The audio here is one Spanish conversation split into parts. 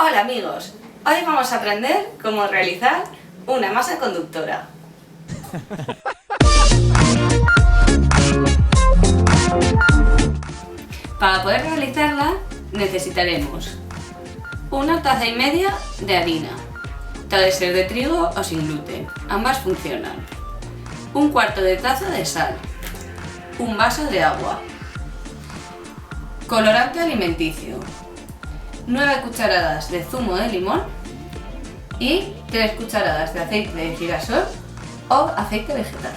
Hola amigos, hoy vamos a aprender cómo realizar una masa conductora. Para poder realizarla necesitaremos 1,5 tazas de harina, puede ser de trigo o sin gluten, ambas funcionan, 1/4 de taza de sal, un vaso de agua, colorante alimenticio, 9 cucharadas de zumo de limón y 3 cucharadas de aceite de girasol o aceite vegetal.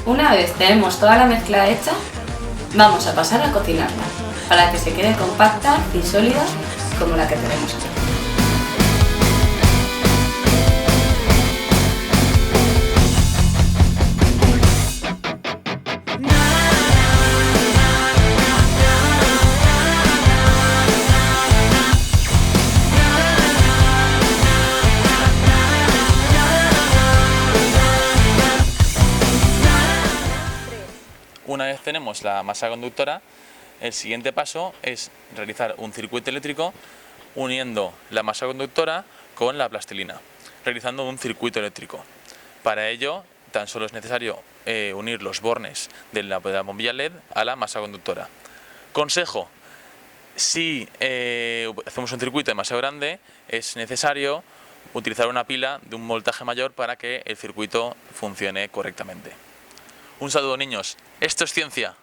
Una vez tenemos toda la mezcla hecha, vamos a pasar a cocinarla para que se quede compacta y sólida como la que tenemos aquí. Una vez tenemos la masa conductora, el siguiente paso es realizar un circuito eléctrico uniendo la masa conductora con la plastilina, realizando un circuito eléctrico. Para ello, tan solo es necesario unir los bornes de la bombilla LED a la masa conductora. Consejo: si hacemos un circuito demasiado grande, es necesario utilizar una pila de un voltaje mayor para que el circuito funcione correctamente. Un saludo, niños. Esto es ciencia.